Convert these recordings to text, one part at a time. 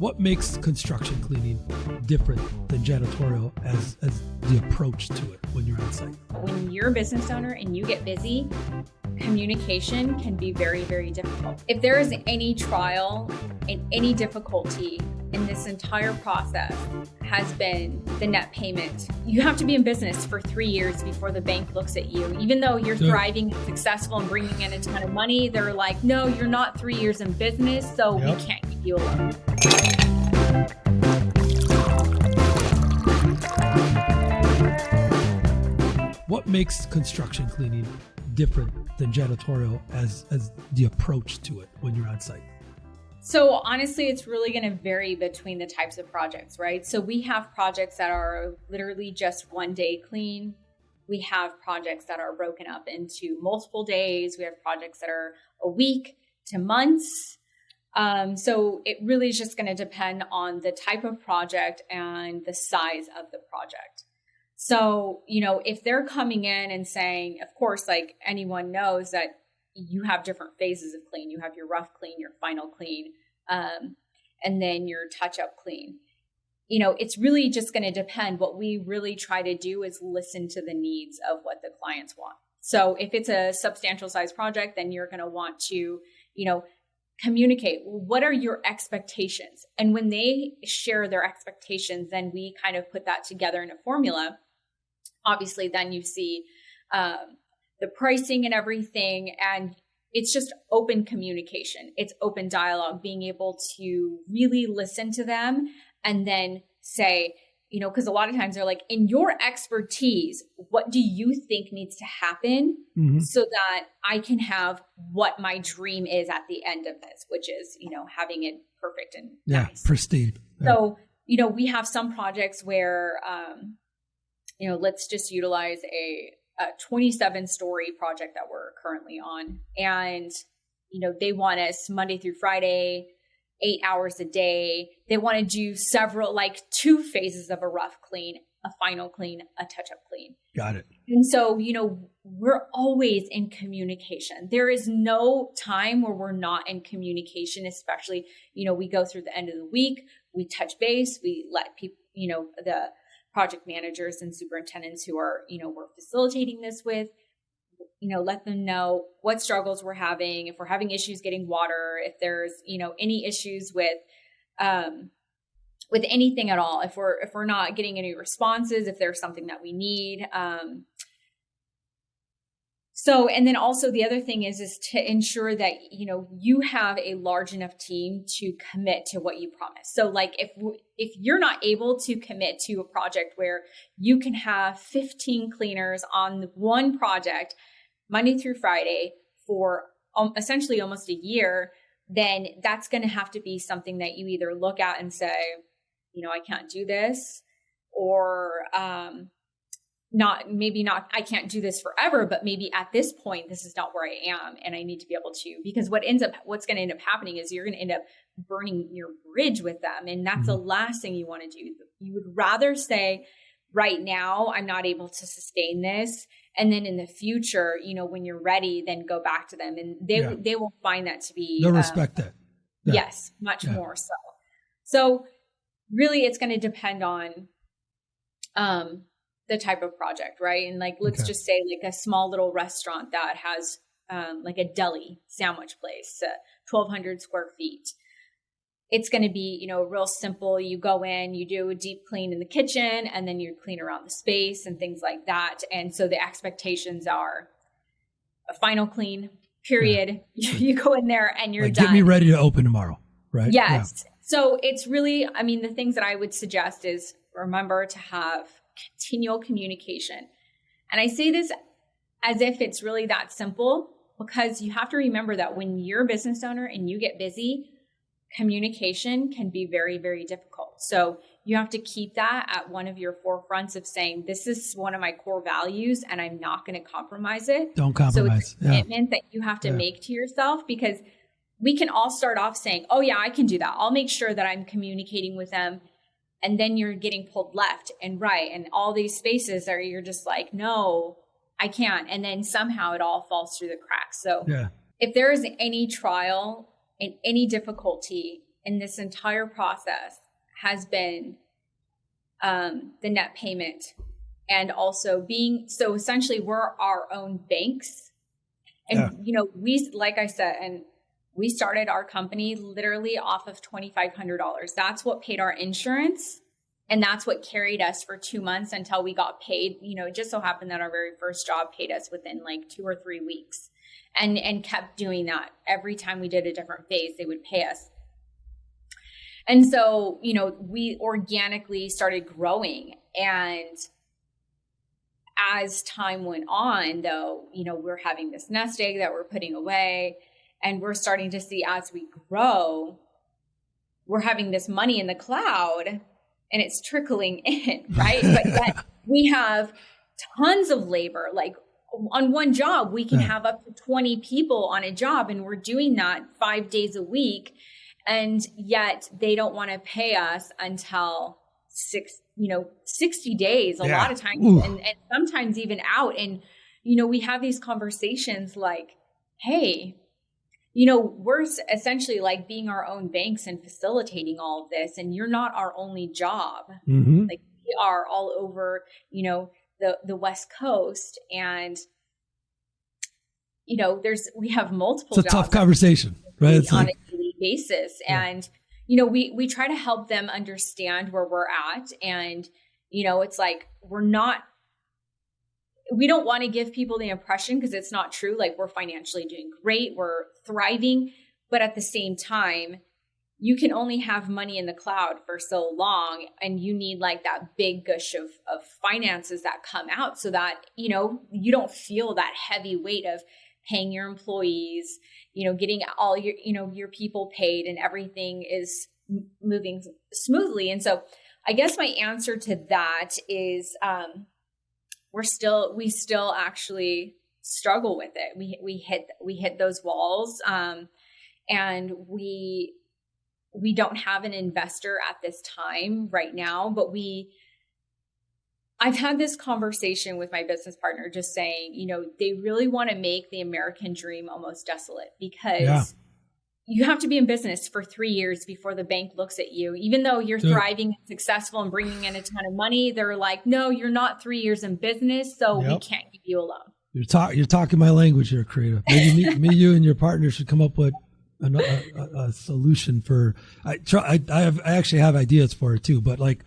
What makes construction cleaning different than janitorial as the approach to it when you're on site? When you're a business owner and you get busy, communication can be very, very difficult. If there is any trial and any difficulty in this entire process has been the net payment. You have to be in business for 3 years before the bank looks at you. Even though you're thriving and successful and bringing in a ton of money, they're like, no, you're not 3 years in business, so we can't keep you alone. What makes construction cleaning different than janitorial as the approach to it when you're on site? So honestly, it's really going to vary between the types of projects, right? So we have projects that are literally just 1 day clean. We have projects that are broken up into multiple days. We have projects that are a week to months. So it really is just going to depend on the type of project and the size of the project. So, if they're coming in and saying, of course, like anyone knows that you have different phases of clean. You have your rough clean, your final clean, and then your touch-up clean. It's really just going to depend. What we really try to do is listen to the needs of what the clients want. So if it's a substantial size project, then you're going to want to, communicate. What are your expectations? And when they share their expectations, then we kind of put that together in a formula. Obviously, then you see the pricing and everything, and it's just open communication. It's open dialogue, being able to really listen to them and then say, because a lot of times they're like, in your expertise, what do you think needs to happen so that I can have what my dream is at the end of this, which is, having it perfect and nice. Pristine. So, we have some projects where, let's just utilize a 27-story project that we're currently on. And, they want us Monday through Friday, 8 hours a day. They want to do several, 2 phases of a rough clean, a final clean, a touch-up clean. Got it. And so, we're always in communication. There is no time where we're not in communication, especially, we go through the end of the week, we touch base, we let people, the project managers and superintendents who are, we're facilitating this with, let them know what struggles we're having, if we're having issues getting water, if there's, any issues with anything at all, if we're not getting any responses, if there's something that we need. And then also the other thing is to ensure that, you have a large enough team to commit to what you promise. So if you're not able to commit to a project where you can have 15 cleaners on one project, Monday through Friday for essentially almost a year, then that's going to have to be something that you either look at and say, I can't do this, or I can't do this forever, but maybe at this point, this is not where I am and I need to be able to, because what's going to end up happening is you're going to end up burning your bridge with them. And that's the last thing you want to do. You would rather say, right now, I'm not able to sustain this. And then in the future, when you're ready, then go back to them, and they will find that to be. They'll respect that. Yeah. Yes, much more so. So really, it's going to depend on the type of project, right? And let's just say a small little restaurant that has a deli sandwich place, 1,200 square feet. It's going to be, real simple. You go in, you do a deep clean in the kitchen, and then you clean around the space and things like that. And so the expectations are a final clean, period. Yeah. You go in there and you're done. Get me ready to open tomorrow, right? Yes. Yeah. So it's really, the things that I would suggest is remember to have continual communication. And I say this as if it's really that simple, because you have to remember that when you're a business owner and you get busy, communication can be very, very difficult. So you have to keep that at one of your forefronts of saying, this is one of my core values and I'm not going to compromise it. Don't compromise. So it's a commitment that you have to make to yourself, because we can all start off saying, oh yeah, I can do that. I'll make sure that I'm communicating with them. And then you're getting pulled left and right. And all these spaces are, you're just like, no, I can't. And then somehow it all falls through the cracks. So if there is any trial and any difficulty in this entire process has been the net payment, and also so essentially we're our own banks. And, like I said, and we started our company literally off of $2,500. That's what paid our insurance. And that's what carried us for 2 months until we got paid. It just so happened that our very first job paid us within like 2 or 3 weeks, and kept doing that. Every time we did a different phase, they would pay us. And so, we organically started growing. And as time went on, though, we're having this nest egg that we're putting away, and we're starting to see as we grow, we're having this money in the cloud and it's trickling in, right? But yet we have tons of labor. Like on one job, we can have up to 20 people on a job, and we're doing that 5 days a week. And yet they don't want to pay us until 60 days, a lot of times, and sometimes even out. And, we have these conversations like, hey, we're essentially like being our own banks and facilitating all of this. And you're not our only job. Mm-hmm. Like we are all over, the West Coast. And, we have multiple jobs. It's a tough conversation, right? It's on a daily basis. Yeah. And, we try to help them understand where we're at. And, it's like, we don't want to give people the impression, because it's not true, like we're financially doing great, we're thriving, but at the same time, you can only have money in the cloud for so long, and you need like that big gush of finances that come out so that, you don't feel that heavy weight of paying your employees, getting all your, your people paid, and everything is moving smoothly. And so I guess my answer to that is, we still actually struggle with it. We hit those walls, and we don't have an investor at this time right now, but I've had this conversation with my business partner, just saying, they really want to make the American dream almost desolate, because you have to be in business for 3 years before the bank looks at you. Even though you're thriving and successful and bringing in a ton of money, they're like, no, you're not 3 years in business, so we can't keep you a loan. You're talking my language here, Corina. Maybe me, you, and your partner should come up with a solution for. I actually have ideas for it too, but like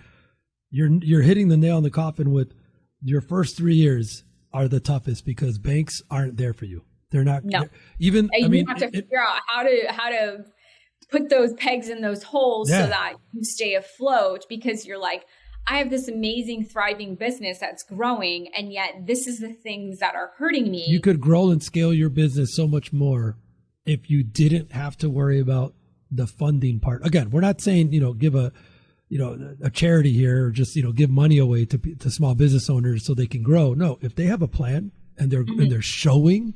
you're hitting the nail on the coffin with your first 3 years are the toughest, because banks aren't there for you. They're not. No. Even you have to figure out how to put those pegs in those holes so that you stay afloat, because you're like, I have this amazing thriving business that's growing, and yet this is the things that are hurting me. You could grow and scale your business so much more if you didn't have to worry about the funding part. Again, we're not saying, give a charity here, or just, give money away to small business owners so they can grow. No, if they have a plan and they're showing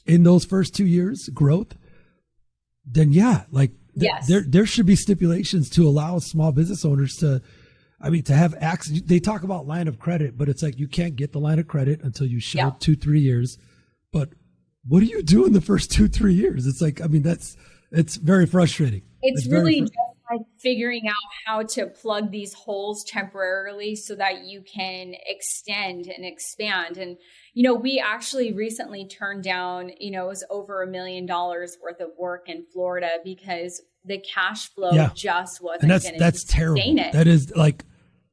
in those first 2 years growth, then there should be stipulations to allow small business owners to have access. They talk about line of credit, but it's like you can't get the line of credit until you show 2-3 years. But what do you do in the first 2-3 years? It's like, it's very frustrating. It's really just like figuring out how to plug these holes temporarily so that you can extend and expand. And, we actually recently turned down, it was over $1 million worth of work in Florida, because the cash flow just wasn't going to that's terrible. It. That is like,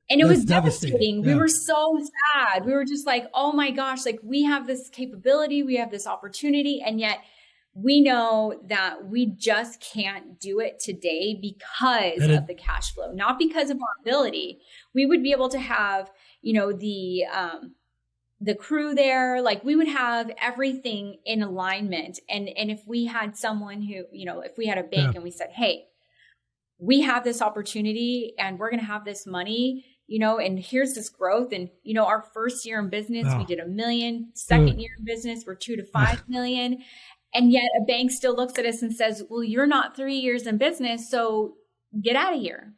and it was devastating. We were so sad. We were just like, oh my gosh, like we have this capability, we have this opportunity, and yet we know that we just can't do it today because of the cash flow, not because of our ability. We would be able to have, the crew there, like we would have everything in alignment. And if we had someone who, if we had a bank and we said, hey, we have this opportunity and we're going to have this money, and here's this growth. And, our first year in business, we did $1 million. Second year in business, we're 2 to 5 million. And yet a bank still looks at us and says, well, you're not 3 years in business, so get out of here.